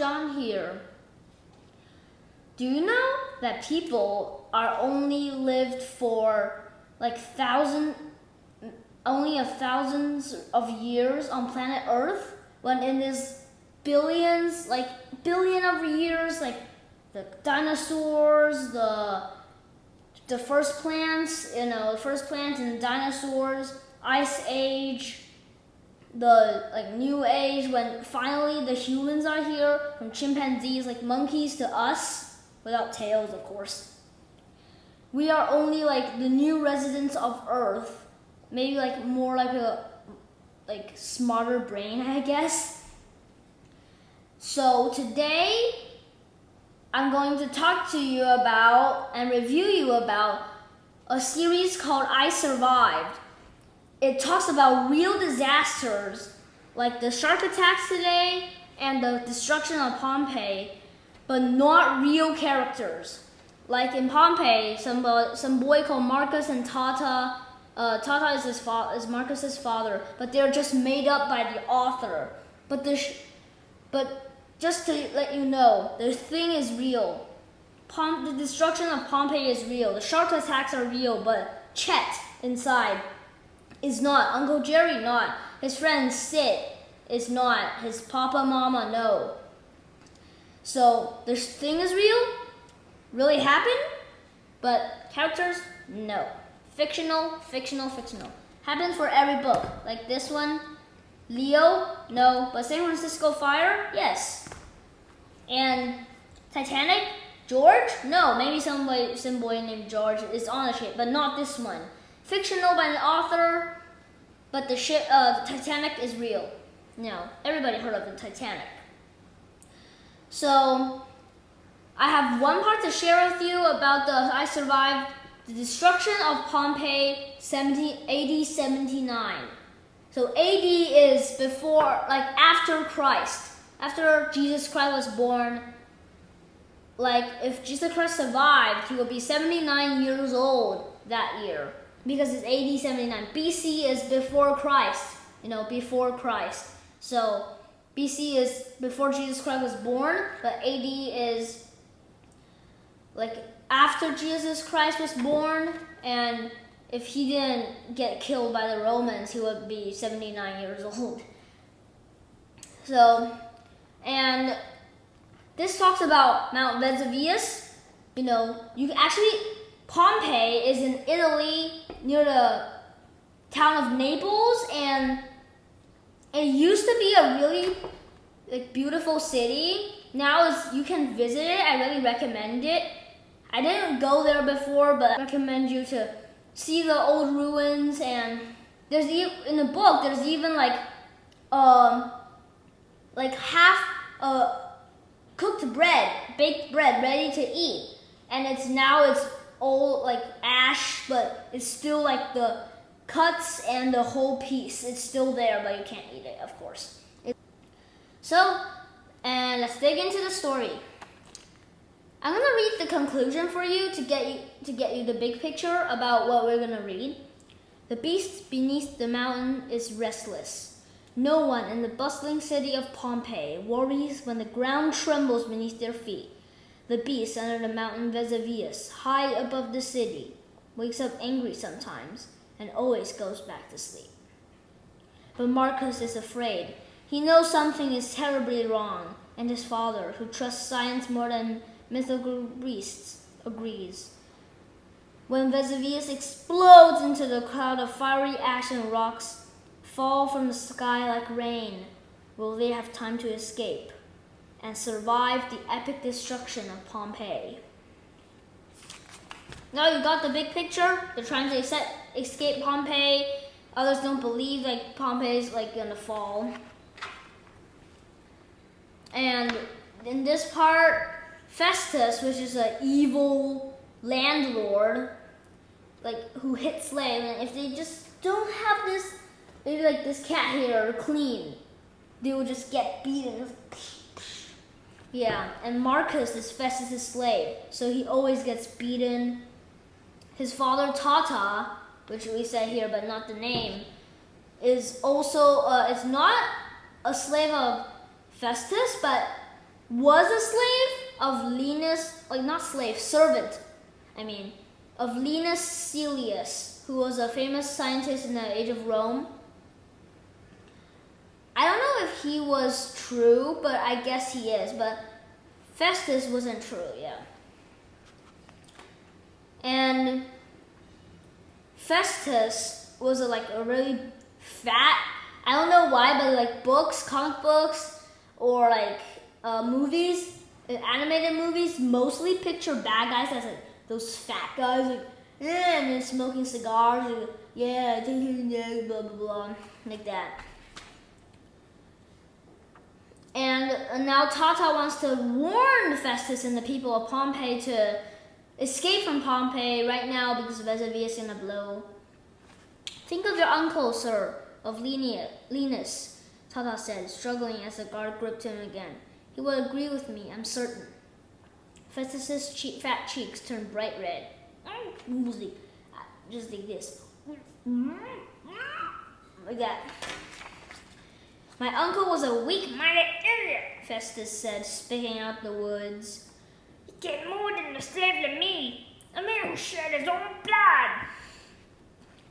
John here. Do you know that people are only lived for like only thousands of years on planet Earth, when it is billion of years, like the dinosaurs, the first plants, the first plants and dinosaurs, Ice Age, the New Age, when finally the humans are here, from chimpanzees, like monkeys, to us, without tails, of course. We are only like the new residents of Earth, maybe like more like a smarter brain, I guess. So today, I'm going to talk to you about and review you about a series called I Survived. It talks about real disasters like the shark attacks today and the destruction of Pompeii, but not real characters. Like in Pompeii, some boy called Marcus and Tata. Tata is Marcus's father, but they're just made up by the author. But just to let you know, the thing is real. The destruction of Pompeii is real. The shark attacks are real, but Chet inside is not. Uncle Jerry not. His friend Sid is not. His papa, mama, no. So this thing is real, really happened, but characters, no. Fictional. Happened for every book. Like this one, Leo, no. But San Francisco Fire, yes. And Titanic, George, no. Maybe some boy named George is on the ship, but not this one. Fictional by the author, but the ship, the Titanic is real. No, everybody heard of the Titanic. So, I have one part to share with you about I Survived the destruction of Pompeii, AD 79. So AD is before, after Christ. After Jesus Christ was born, if Jesus Christ survived, he would be 79 years old that year, because it's AD 79. BC is before Christ, before Christ. So BC is before Jesus Christ was born, but AD is after Jesus Christ was born, and if he didn't get killed by the Romans, he would be 79 years old. So, and this talks about Mount Vesuvius. Pompeii is in Italy, near the town of Naples, and it used to be a really beautiful city. Now you can visit it. I really recommend it. I didn't go there before, but I recommend you to see the old ruins. And in the book, there's even half cooked bread, baked bread, ready to eat. And it's old, ash, but it's still the cuts and the whole piece. It's still there, but you can't eat it, of course. And let's dig into the story. I'm gonna read the conclusion for you to get you the big picture about what we're gonna read. The beast beneath the mountain is restless. No one in the bustling city of Pompeii worries when the ground trembles beneath their feet. The beast under the mountain Vesuvius, high above the city, wakes up angry sometimes and always goes back to sleep. But Marcus is afraid. He knows something is terribly wrong, and his father, who trusts science more than mythical beasts, agrees. When Vesuvius explodes into the cloud of fiery ash and rocks fall from the sky like rain, will they have time to escape and survive the epic destruction of Pompeii? Now you got the big picture. They're trying to escape Pompeii. Others don't believe Pompeii's gonna fall. And in this part, Festus, which is an evil landlord, who hits slaves, and if they just don't have this, maybe this cat here clean, they will just get beaten. Yeah, and Marcus is Festus' slave, so he always gets beaten. His father Tata, which we said here but not the name, is also is not a slave of Festus, but was a slave of Linus, like not slave, servant, of Linus Celius, who was a famous scientist in the age of Rome. I don't know if he was true, but I guess he is. But Festus wasn't true, yeah. And Festus was a really fat, I don't know why, but like books, comic books, or like movies, animated movies, mostly picture bad guys as like those fat guys, like, yeah, and then smoking cigars, like, yeah, blah, blah, blah, like that. And now Tata wants to warn Festus and the people of Pompeii to escape from Pompeii right now because Vesuvius is gonna blow. Think of your uncle, sir, of Linus, Tata said, struggling as the guard gripped him again. He will agree with me, I'm certain. Festus's fat cheeks turned bright red. Just like this. Like that. My uncle was a weak-minded idiot, Festus said, spitting out the words. He cared more than a slave to me, a man who shed his own blood.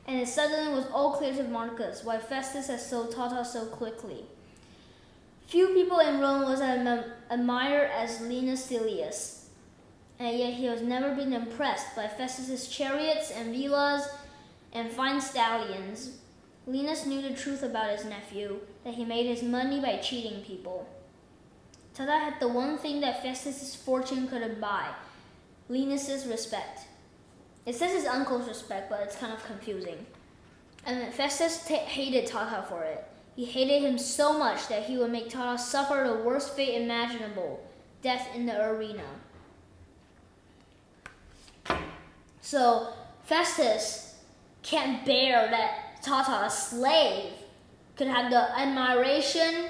And it suddenly was all clear to Marcus why Festus had sold Tata so quickly. Few people in Rome was admired as Linus Celius, and yet he has never been impressed by Festus's chariots and villas and fine stallions. Linus knew the truth about his nephew, that he made his money by cheating people. Tata had the one thing that Festus's fortune couldn't buy, Linus's respect. It says his uncle's respect, but it's kind of confusing. And Festus hated Tata for it. He hated him so much that he would make Tata suffer the worst fate imaginable, death in the arena. So Festus can't bear that Tata, a slave, could have the admiration,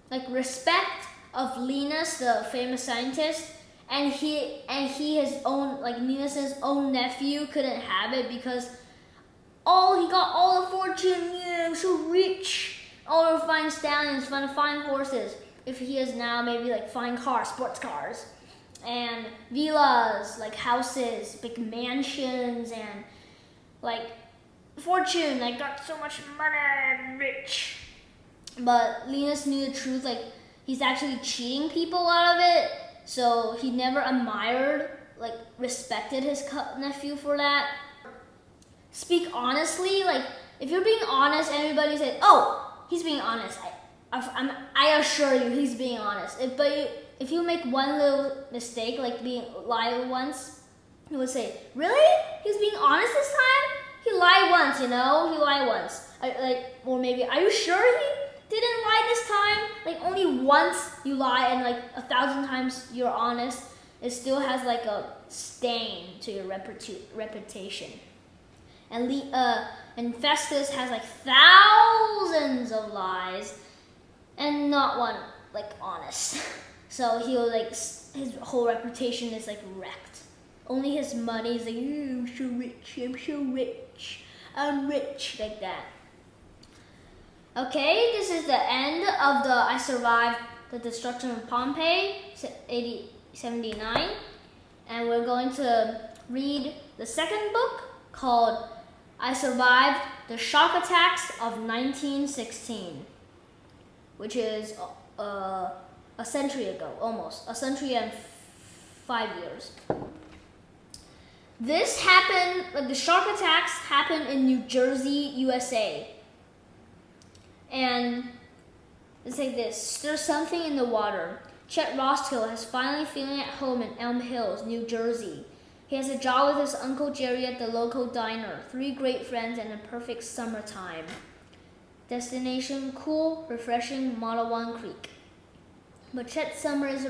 like respect of Linus, the famous scientist, and his own, like Linus's own nephew, couldn't have it because he got all the fortune. Yeah, I'm so rich. All the fine stallions, fine horses. If he has now maybe like fine cars, sports cars, and villas, like houses, big mansions, and like fortune, like got so much money and rich. But Linus knew the truth, like he's actually cheating people out of it, so he never admired, like respected his nephew for that. Speak honestly, like if you're being honest, everybody says, oh, he's being honest. I assure you he's being honest. If you make one little mistake, like being lied once, you would say, really? He's being honest this time? He lied once, he lied once. Or maybe, are you sure he didn't lie this time? Like only once you lie and like 1,000 times you're honest, it still has like a stain to your reputation. And Festus has like thousands of lies and not one like honest. So he'll like, his whole reputation is like wrecked. Only his money is like, I'm so rich, I'm rich, like that. Okay, this is the end of the I Survived the Destruction of Pompeii, 79. And we're going to read the second book called I Survived the Shock Attacks of 1916, which is a century ago, almost. A century and 5 years. This happened, like the shark attacks happened in New Jersey, USA. And let's say this, there's something in the water. Chet Roskill is finally feeling at home in Elm Hills, New Jersey. He has a job with his Uncle Jerry at the local diner, 3 great friends, and a perfect summertime. Destination, cool, refreshing Model 1 Creek. But Chet's summer is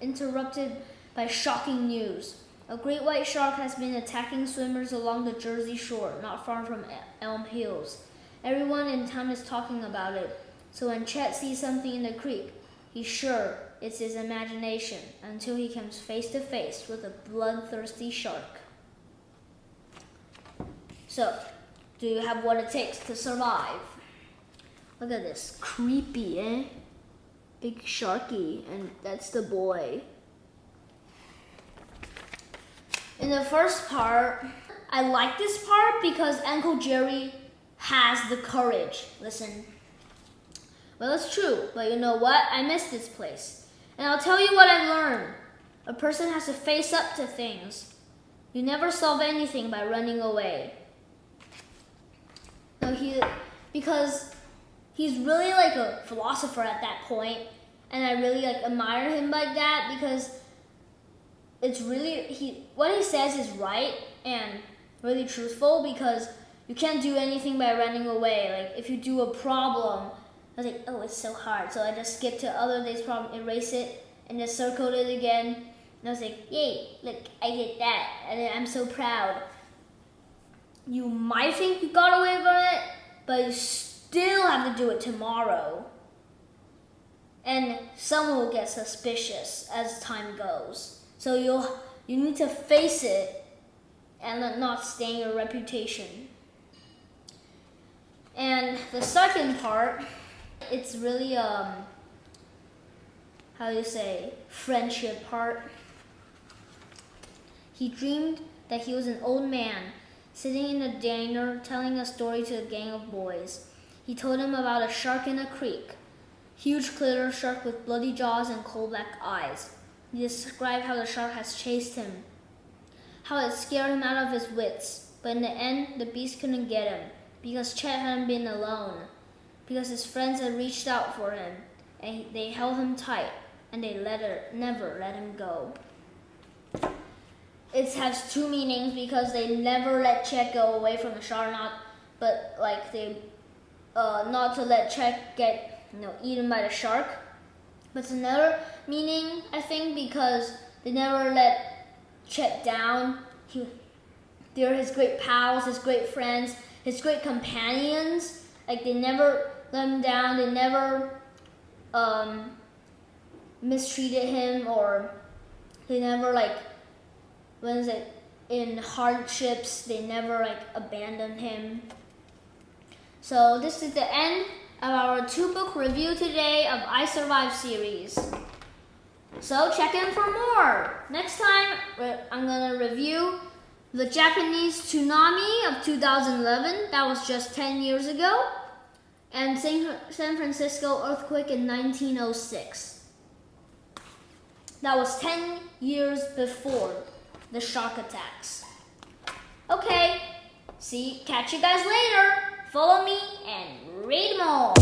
interrupted by shocking news. A great white shark has been attacking swimmers along the Jersey shore, not far from Elm Hills. Everyone in town is talking about it, so when Chet sees something in the creek, he's sure it's his imagination until he comes face to face with a bloodthirsty shark. So, do you have what it takes to survive? Look at this. Creepy, eh? big Sharky, and that's the boy. In the first part, I like this part because Uncle Jerry has the courage. Listen. Well, it's true, but you know what? I miss this place. And I'll tell you what I've learned. A person has to face up to things. You never solve anything by running away. No, because he's really like a philosopher at that point, and I really like admire him like that because it's really what he says is right and really truthful, because you can't do anything by running away. Like if you do a problem, I was like, oh, it's so hard, so I just skip to other day's problem, erase it, and just circled it again. And I was like, yay, look, I did that, and I'm so proud. You might think you got away with it, but you still have to do it tomorrow. And someone will get suspicious as time goes. So you need to face it and not stain your reputation. And the second part, it's really how do you say, friendship part. He dreamed that he was an old man sitting in a diner telling a story to a gang of boys. He told them about a shark in a creek, huge clear shark with bloody jaws and coal black eyes. He described how the shark has chased him, how it scared him out of his wits, but in the end, the beast couldn't get him because Chet hadn't been alone, because his friends had reached out for him, and they held him tight, and they never let him go. It has two meanings because they never let Chet go away from the shark, not to let Chet get eaten by the shark. But it's another meaning, I think, because they never let Chet down. They're his great pals, his great friends, his great companions. Like they never let him down. They never mistreated him, or they never in hardships, they never abandoned him. So this is the end of our 2-book review today of I Survived series. So check in for more. Next time, I'm gonna review the Japanese tsunami of 2011. That was just 10 years ago. And San Francisco earthquake in 1906. That was 10 years before the shark attacks. Okay, catch you guys later. Follow me and read more.